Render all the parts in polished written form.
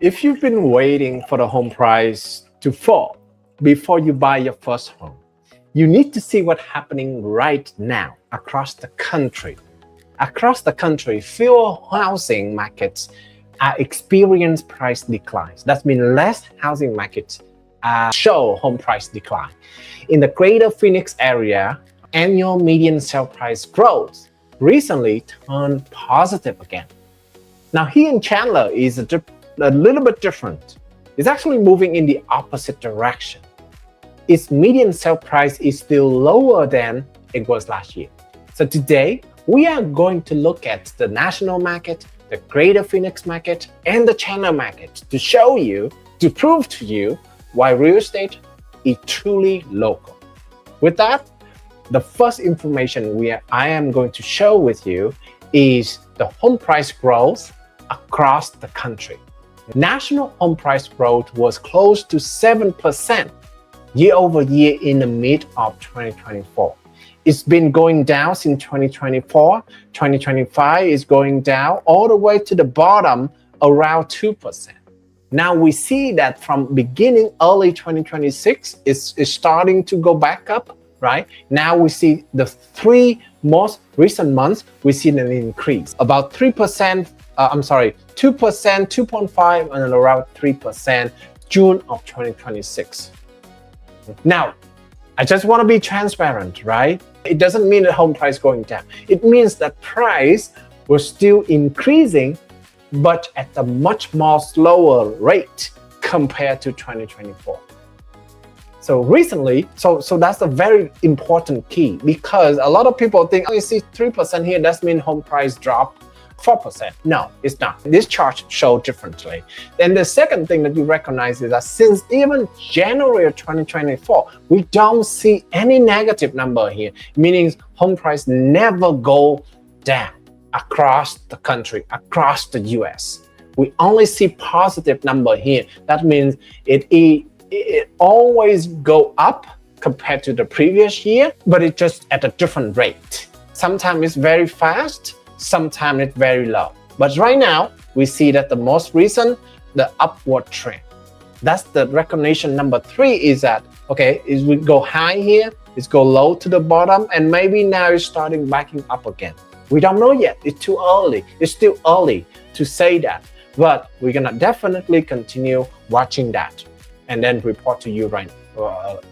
If you've been waiting for the home price to fall before you buy your first home, you need to see what's happening right now across the country. Across the country, fewer housing markets are experiencing price declines. That means less housing markets show home price decline. In the greater Phoenix area, annual median sale price growth recently turned positive again. Now here in Chandler is a little bit different. It's actually moving in the opposite direction. Its median sale price is still lower than it was last year. So today, we are going to look at the national market, the greater Phoenix market, and the Chandler market to show you, to prove to you why real estate is truly local. With that, the first information I am going to show with you is the home price growth across the country. National home price growth was close to 7% year over year in the mid of 2024. It's been going down since 2024. 2025 is going down all the way to the bottom around 2%. Now we see that from beginning early 2026 is starting to go back up, right? Now we see the 3 most recent months, we see an increase about 3%, 2%, 2.5, and around 3% June of 2026. Now, I just want to be transparent, right? It doesn't mean that home price going down. It means that price was still increasing, but at a much more slower rate compared to 2024. So recently, so that's a very important key, because a lot of people think, oh, you see 3% here, that means home price dropped 4%. No, it's not. This chart shows differently. Then the second thing that you recognize is that since even January of 2024, we don't see any negative number here, meaning home price never go down across the country, across the US. We only see positive number here. That means it always go up compared to the previous year, but it's just at a different rate. Sometimes it's very fast, sometimes it's very low. But right now, we see that the most recent, the upward trend. That's the recognition number 3 is that, okay, is we go high here, it's go low to the bottom, and maybe now it's starting backing up again. We don't know yet, it's too early. It's still early to say that, but we're gonna definitely continue watching that and then report to you right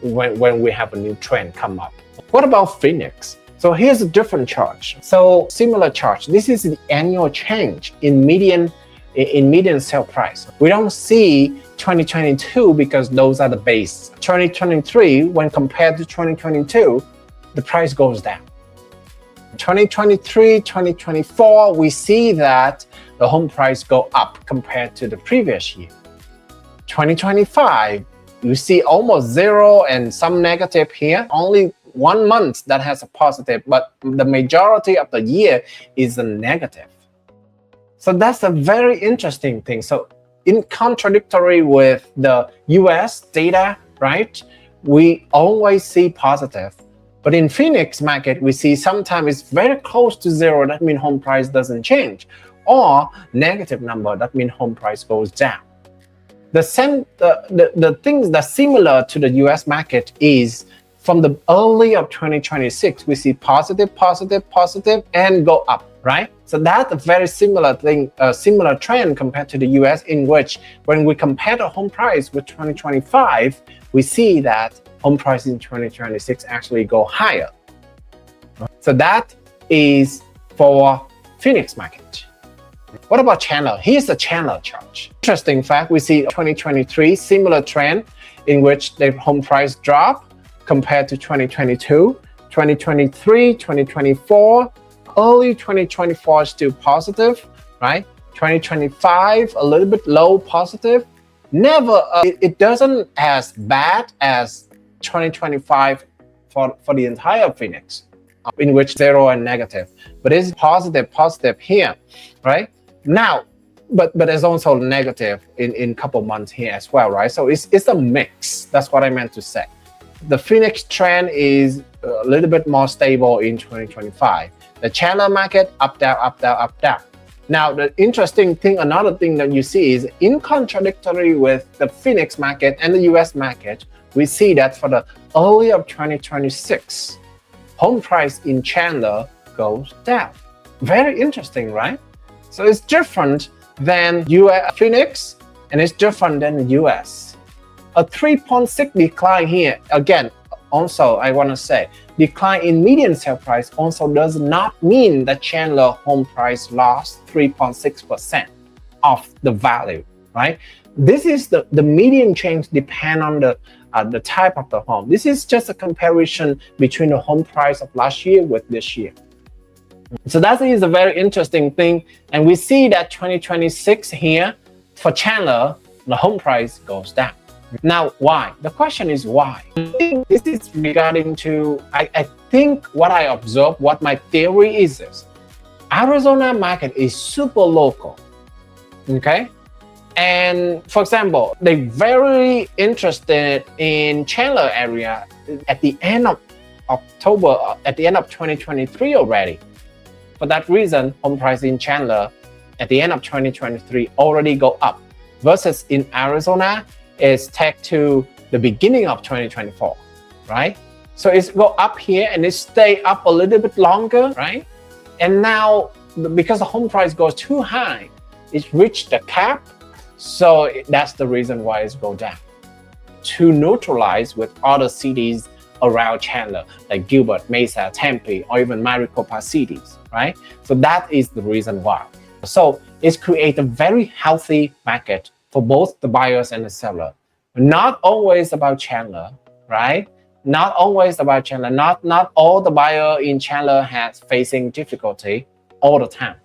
when we have a new trend come up. What about Phoenix? So here's a different chart. So similar chart. This is the annual change in median sale price. We don't see 2022 because those are the base. 2023, when compared to 2022, the price goes down. 2023, 2024, we see that the home price go up compared to the previous year. 2025, you see almost 0 and some negative here. Only 1 month that has a positive, but the majority of the year is a negative. So that's a very interesting thing. So in contradictory with the US data, right? We always see positive. But in Phoenix market, we see sometimes it's very close to 0. That means home price doesn't change. Or negative number, that means home price goes down. The things that's similar to the US market is from the early of 2026, we see positive, positive, positive, and go up, right? So that's a very similar thing, similar trend compared to the US, in which when we compare the home price with 2025, we see that home price in 2026 actually go higher. So that is for Phoenix market. What about Chandler? Here's the Chandler chart. Interesting fact, we see 2023 similar trend in which the home price drop compared to 2022, 2023, 2024, early 2024 still positive, right? 2025 a little bit low positive. Never, it doesn't as bad as 2025 for the entire Phoenix, in which 0 and negative, but it's positive here, right? Now, but there's also negative in couple months here as well, right? So it's a mix. That's what I meant to say. The Phoenix trend is a little bit more stable in 2025. The Chandler market, up, down, up, down, up, down. Now, the interesting thing, another thing that you see is in contradictory with the Phoenix market and the US market, we see that for the early of 2026, home price in Chandler goes down. Very interesting, right? So it's different than US Phoenix, and it's different than the US. A 3.6 decline here, again, also I want to say, decline in median sale price also does not mean that Chandler home price lost 3.6% of the value, right? This is the median change depend on the type of the home. This is just a comparison between the home price of last year with this year. So that is a very interesting thing. And we see that 2026 here for Chandler, the home price goes down. Now, why? The question is why? I think this is regarding to, I think what I observe, what my theory is this. Arizona market is super local, okay? And for example, they're very interested in Chandler area at the end of October, at the end of 2023 already. For that reason, home price in Chandler at the end of 2023 already go up versus in Arizona, is tagged to the beginning of 2024, right? So it's go up here and it stay up a little bit longer, right? And now, because the home price goes too high, it's reached the cap. So that's the reason why it's go down. To neutralize with other cities around Chandler, like Gilbert, Mesa, Tempe, or even Maricopa cities, right? So that is the reason why. So it's create a very healthy market for both the buyers and the seller. Not always about Chandler, right? Not always about Chandler. Not all the buyer in Chandler has facing difficulty all the time.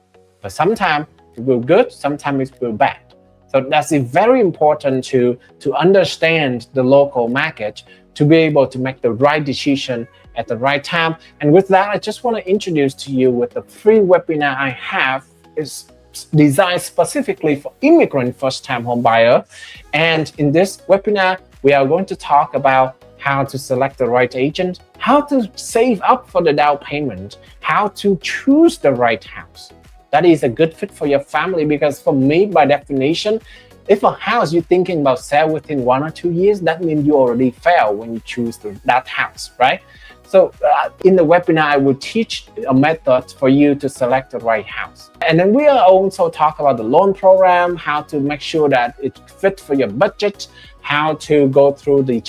But sometimes it will good, sometimes it will bad. So that's very important to understand the local market, to be able to make the right decision at the right time. And with that, I just want to introduce to you with the free webinar I have is designed specifically for immigrant first-time home buyer. And in this webinar, we are going to talk about how to select the right agent, how to save up for the down payment, how to choose the right house. That is a good fit for your family, because for me, by definition, if a house you're thinking about sell within 1 or 2 years, that means you already failed when you choose that house, right? So in the webinar, I will teach a method for you to select the right house. And then we will also talk about the loan program, how to make sure that it fits for your budget, how to go through the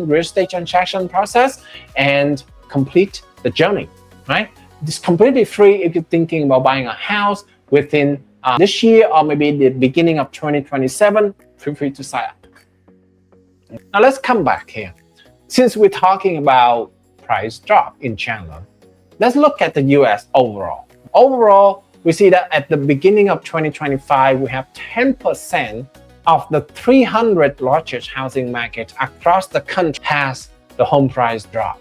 real estate transaction process and complete the journey, right? It's completely free if you're thinking about buying a house within this year or maybe the beginning of 2027. Feel free to sign up. Now let's come back here. Since we're talking about price drop in Chandler, let's look at the US overall. Overall, we see that at the beginning of 2025, we have 10% of the 300 largest housing markets across the country has the home price drop.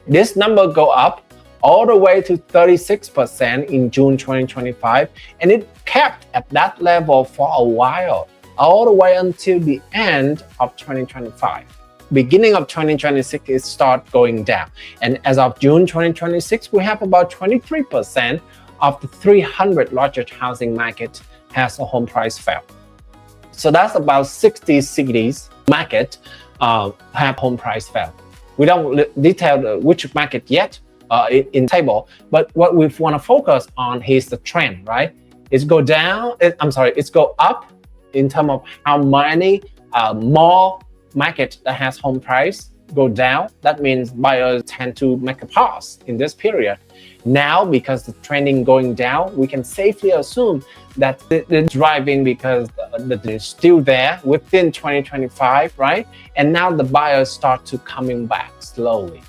This number go up all the way to 36% in June 2025, and it kept at that level for a while, all the way until the end of 2025. Beginning of 2026, it start going down. And as of June 2026, we have about 23% of the 300 largest housing market has a home price fall. So that's about 60 cities market have home price fall. We don't detail which market yet in table, but what we want to focus on is the trend, right? It's go down, it's go up in terms of how many more market that has home price go down. That means buyers tend to make a pause in this period. Now, because the trending going down, we can safely assume that the driving because it's still there within 2025, right? And now the buyers start to coming back slowly,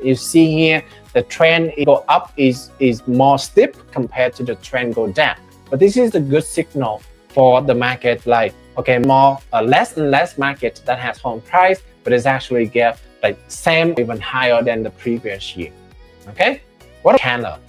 You see here, the trend go up is more steep compared to the trend go down. But this is a good signal for the market, like, okay, less and less market that has home price, but it's actually get like same, even higher than the previous year. Okay, what Chandler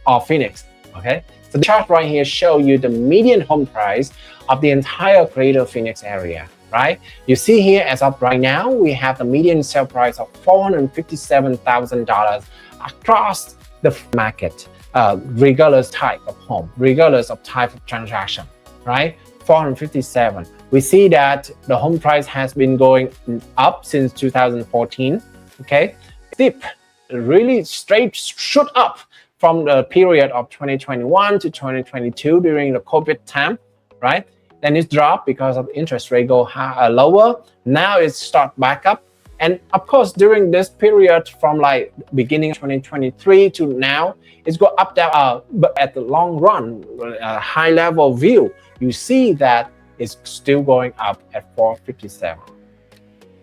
or Phoenix? Okay, so the chart right here show you the median home price of the entire Greater Phoenix area, right? You see here, as of right now, we have the median sale price of $457,000 across the market. regardless type of home, regardless of type of transaction, right? 457. We see that the home price has been going up since 2014. Okay, dip, really straight shoot up from the period of 2021 to 2022 during the COVID time, right? Then it dropped because of interest rate go lower. Now it's start back up. And of course, during this period from like beginning of 2023 to now, it's go up, down, but at the long run, high level view, you see that it's still going up at 457.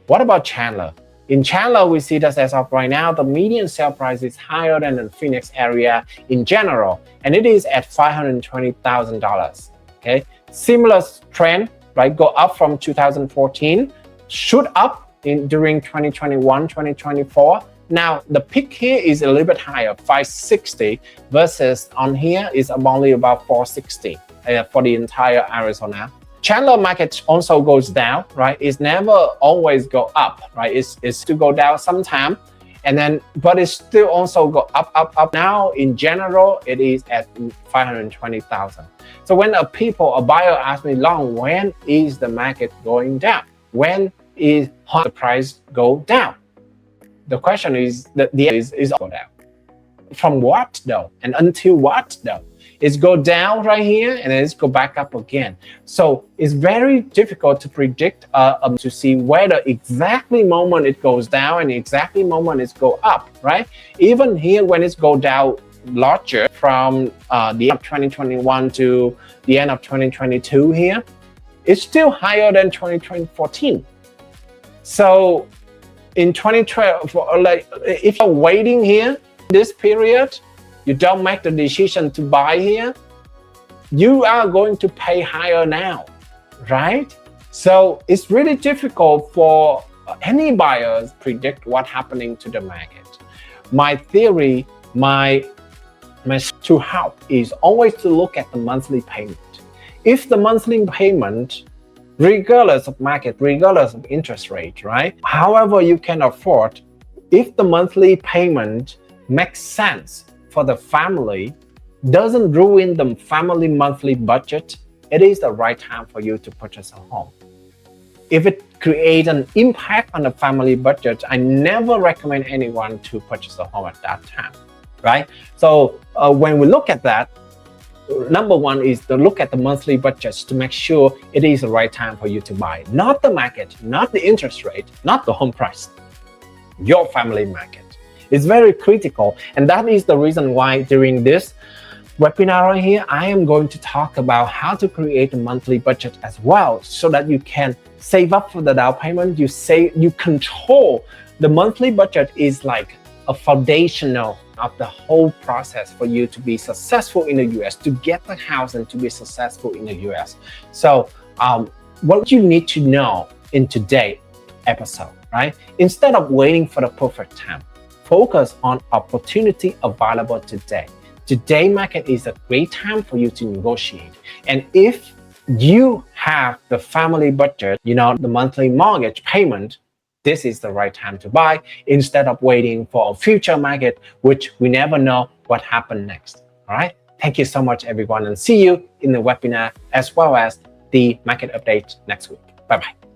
What about Chandler? In Chandler, we see that as of right now, the median sale price is higher than the Phoenix area in general, and it is at $520,000. Okay, similar trend, right? Go up from 2014, shoot up during 2021, 2024. Now the peak here is a little bit higher, 560, versus on here is only about 460 for the entire Arizona. Chandler market also goes down, right? It's never always go up, right? It's to go down sometime, and then but it's still also go up. Now in general, it is at 520,000. So when a buyer asks me, Long, when is the market going down? When is the price go down? The question is the answer is go down. From what though? And until what though? It's go down right here and then it's go back up again. So it's very difficult to predict to see whether exactly moment it goes down and exactly moment it go up, right? Even here when it's go down larger from the end of 2021 to the end of 2022 here, it's still higher than 2014. So in 2012, like if you're waiting here, this period, you don't make the decision to buy here, you are going to pay higher now, right? So it's really difficult for any buyers predict what's happening to the market. My theory, my to help is always to look at the monthly payment. If the monthly payment, regardless of market, regardless of interest rate, right? However you can afford, if the monthly payment makes sense for the family, doesn't ruin the family monthly budget, it is the right time for you to purchase a home. If it creates an impact on the family budget, I never recommend anyone to purchase a home at that time, right? So when we look at that, number one is to look at the monthly budgets to make sure it is the right time for you to buy. Not the market, not the interest rate, not the home price, your family market. It's very critical, and that is the reason why during this webinar right here, I am going to talk about how to create a monthly budget as well, so that you can save up for the down payment. You control the monthly budget is like a foundational of the whole process for you to be successful in the US, to get the house and to be successful in the US. So what you need to know in today's episode, right? Instead of waiting for the perfect time, focus on opportunity available today. Today market is a great time for you to negotiate. And if you have the family budget, the monthly mortgage payment, this is the right time to buy instead of waiting for a future market, which we never know what happened next. All right. Thank you so much, everyone, and see you in the webinar as well as the market update next week. Bye-bye.